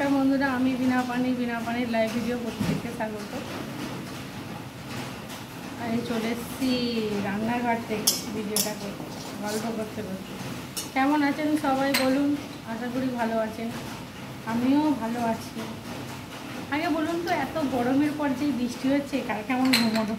নমস্কার বন্ধুরা, আমি বিনা পানির লাইভ ভিডিও প্রত্যেককে স্বাগত। আমি চলে এসেছি রান্নাঘর থেকে ভিডিওটা করতে, গল্প করতে করতে। কেমন আছেন সবাই বলুন? আশা করি ভালো আছেন, আমিও ভালো আছি। আগে বলুন তো, এত গরমের পর যে বৃষ্টি হচ্ছে, কার কেমন ঘুমোবো?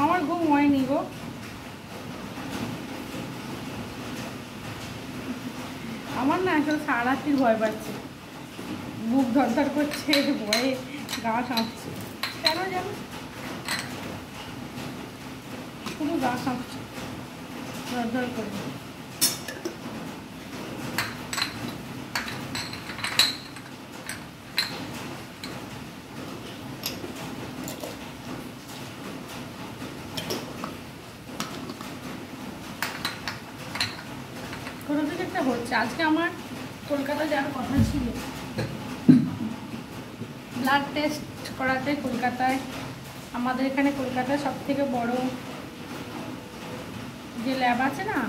আমার ঘুম হয়নি গো। আমার না আসলে সারা রাত্রির ভয় পাচ্ছে, বুক ধরধর করছে, ভয়ে গা কাঁপছে। কেন জানো, শুধু গা কাঁপছে ধরধর করে। কোনো কিছু একটা হচ্ছে। আজকে আমার কলকাতা যাওয়ার কথা ছিল ব্লাড টেস্ট করাতে। কলকাতায়, আমাদের এখানে কলকাতায় সব থেকে বড় যে ল্যাব আছে না,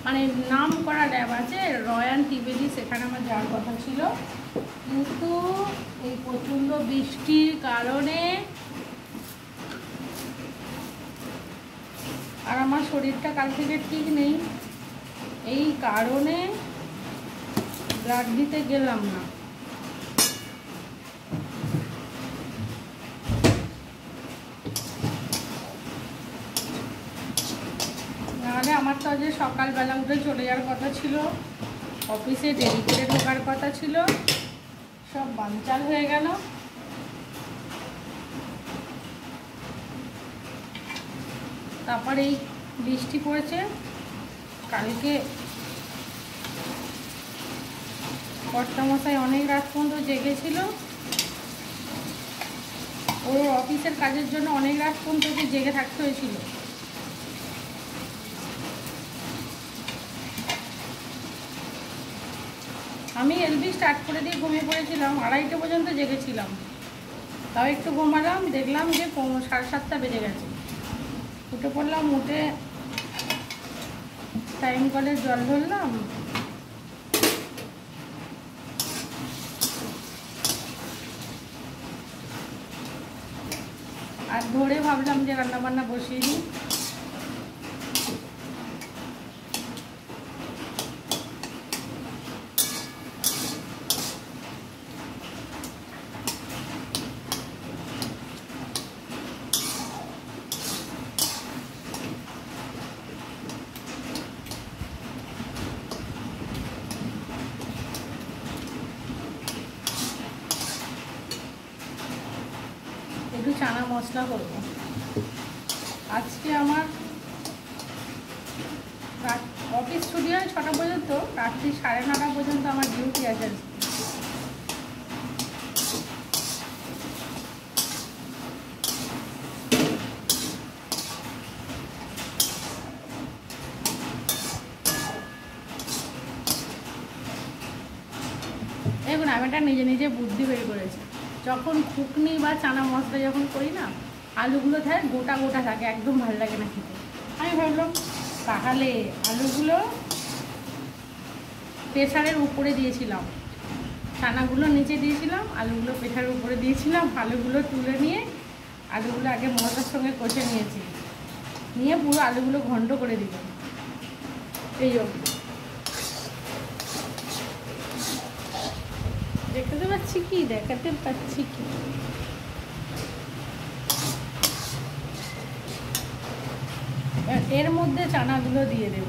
মানে নাম করা ল্যাব আছে রয়্যাল টিবেলি, সেখানে আমার যাওয়ার কথা ছিল। কিন্তু এই প্রচণ্ড বৃষ্টির কারণে আর আমার শরীরটা কাল থেকে ঠিক নেই, এই কারণে ব্লাড দিতে গেলাম না। নাহলে আমার তো আজ সকালবেলা উঠে চলে যাওয়ার কথা ছিল, অফিসে দেরি করে ঢোকার কথা ছিল, সব বানচাল হয়ে গেল। তারপর এই বৃষ্টি পড়েছে। কালকে কর্তামশাই অনেক রাত পর্যন্ত জেগেছিল, ওর অফিসের কাজের জন্য অনেক রাত পর্যন্ত জেগে থাকতে হয়েছিল। আমি এলবি স্টার্ট করে দিয়ে ঘুমিয়ে পড়েছিলাম, 2:30 পর্যন্ত জেগেছিলাম। তাও একটু ঘুমালাম, দেখলাম যে 7:30 বেজে গেছে। উঠে পড়লাম, উঠে টাইম কলের জল ধরলাম, আর ধরে ভাবলাম যে রান্নাবান্না বসিয়ে দিই। একটু চানা মশলা করব। আজকে আমার অফিস ছুটি হয় 6টা পর্যন্ত, রাত্রি 9:30 পর্যন্ত আমার ডিউটি আছে। দেখুন, আমি এটা নিজে নিজে বুদ্ধি বের করেছি। যখন ঘুগনি বা চানা মশলা যখন করি না, আলুগুলো থাকে গোটা গোটা থাকে, একদম ভালো লাগে না খেতে। আমি ভাবলাম তাহলে আলুগুলো প্রেসারের উপরে দিয়েছিলাম, চানাগুলো নিচে দিয়েছিলাম, আলুগুলো প্রেসারের উপরে দিয়েছিলাম। আলুগুলো তুলে নিয়ে আলুগুলো আগে মশলার সঙ্গে কষে নিয়েছি, নিয়ে পুরো আলুগুলো ঘন্ট করে দিলাম। এই দেখতে পাচ্ছি কি, দেখাতে পাচ্ছি কি, এর মধ্যে চানাগুলো দিয়ে দেব।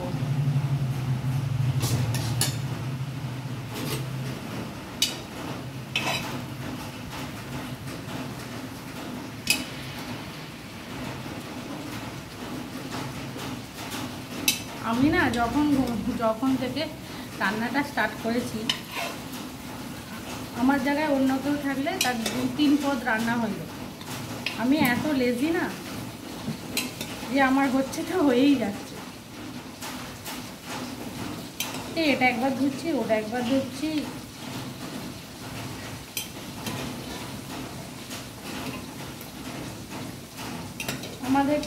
আমি না যখন থেকে রান্নাটা স্টার্ট করেছি, আমার জায়গায় অন্য কেউ থাকলে তার 2-3 পদ রান্না হইল। আমি এত লেজি না যে আমার হচ্ছে তো হয়েই যাচ্ছে। এটা একবার ধুচ্ছি, ওটা একবার ধুচ্ছি, আমাদের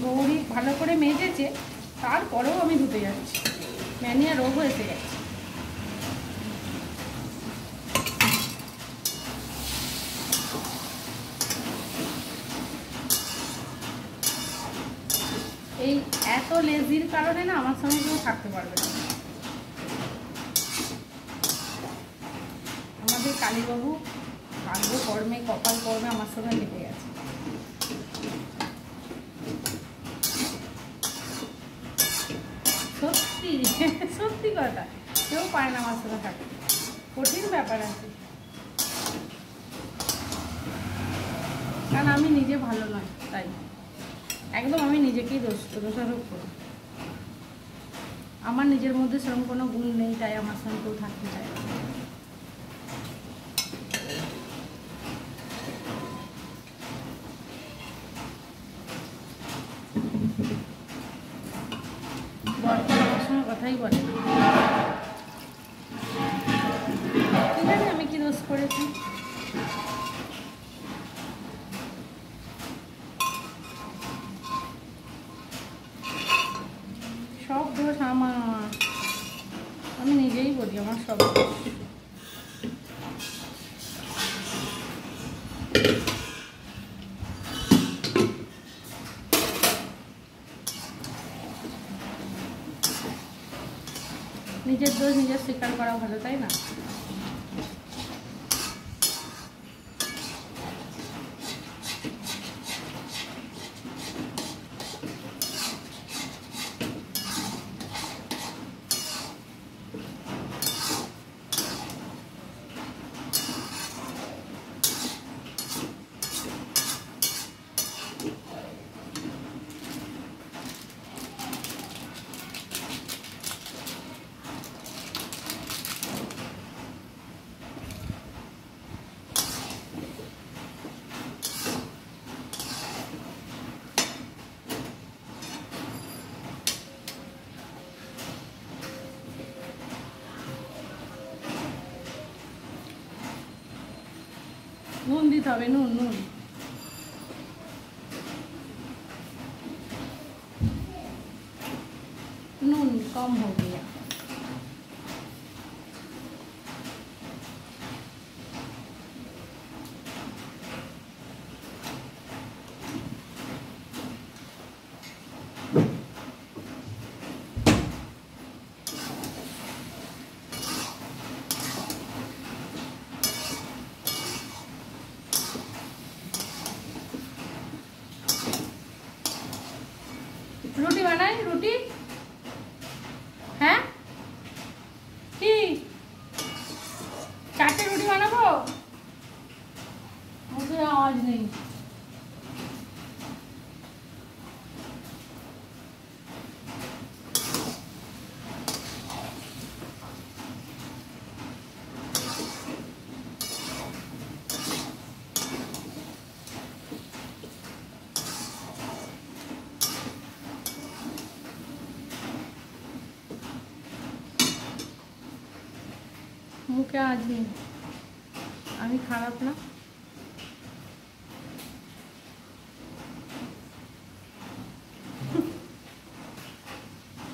গৌরী ভালো করে মেজেছে, তারপরেও আমি ধুতে যাচ্ছি, ম্যানিয়া রোগও এসে গেছে। লেজির কারণে না আমার সঙ্গে কেউ থাকতে পারবে না। আমাদের কালীবাবু ভাগ্য কর্মে কপাল কর্মে আমার সঙ্গে লেগে গেছে। সত্যি সত্যি কথা, কেউ পায় না আমার সঙ্গে থাকতে, কঠিন ব্যাপার আছে। কারণ আমি নিজে ভালো নয়, তাই একদম আমি নিজেকেই দোষারোপ করি। আমার নিজের মধ্যে সেরকম কোনো গুণ নেই, তাই আমার সঙ্গে কেউ থাকতে চায় না। বরটা আমার সঙ্গে কথাই বলে না। ঠিক আছে, আমি কি দোষ করেছি? সব দোষ আমার, আমি নিজেই বলি আমার সব দোষ। নিজের দোষ নিজের স্বীকার করা ভালো, তাই না? নুন দিতে হবে, নুন নুন। নুন কম हो गया। রুটি বানাই, রুটি। হ্যাঁ কি 4টে রুটি বানাবো? মুখে আওয়াজ নেই। মুখে আওয়াজ নেই, আমি খারাপ না?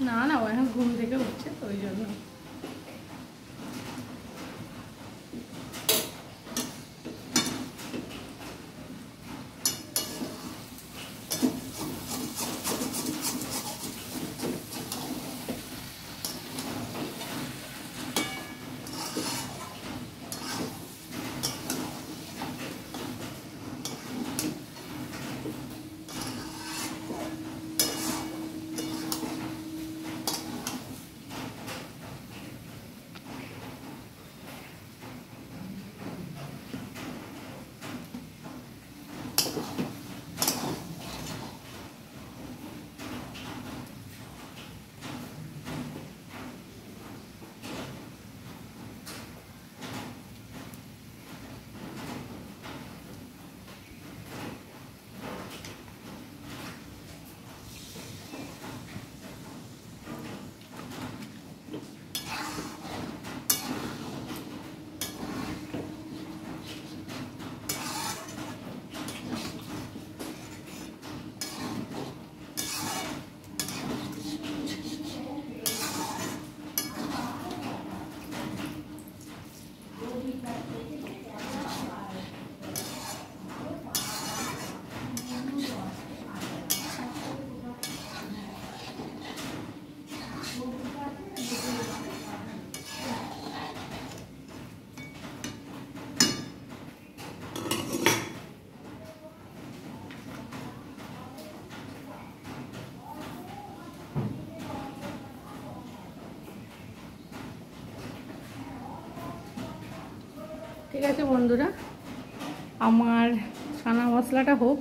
না না, ও এখন ঘুম থেকে উঠছে তো ওই জন্য। ঠিক আছে বন্ধুরা, আমার ছানা মশলাটা হোক।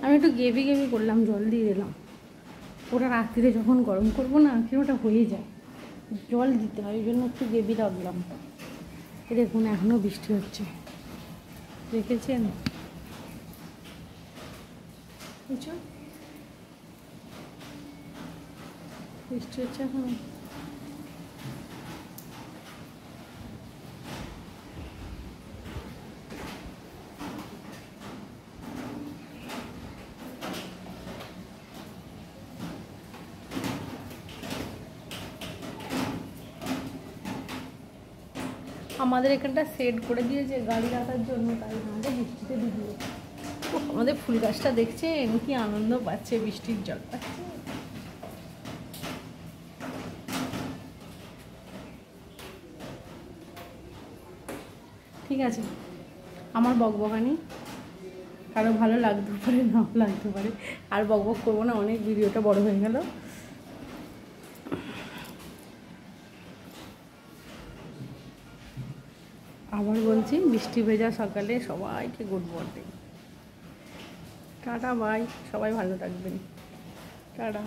আমি একটু গ্রেভি গ্রেভি করলাম, জল দিয়ে দিলাম। ওটা রাত্রিরে যখন গরম করবো না, কি ওটা হয়ে যায়, জল দিতে হয়, ওই জন্য একটু গ্রেভি রাখলাম। দেখুন এখনও বৃষ্টি হচ্ছে, দেখেছেন? বুঝছো, বৃষ্টি হচ্ছে এখন। আমাদের এখানটা সেট করে দিয়েছে গাড়ি রাখার জন্য, তাই আমাদের বৃষ্টিতে ভিজিয়ে। আমাদের ফুল গাছটা দেখছেন কি আনন্দ পাচ্ছে, বৃষ্টির জল পাচ্ছে। ঠিক আছে, আমার বকবকানি কারো ভালো লাগতে পারে, নাও লাগতে পারে, আর বকবক করবো না, অনেক ভিডিওটা বড় হয়ে গেল। আবার বলছি, বৃষ্টি ভেজা সকালে সবাইকে গুড মর্নিং, টাটা বাই, সবাই ভালো থাকবেন, টাটা।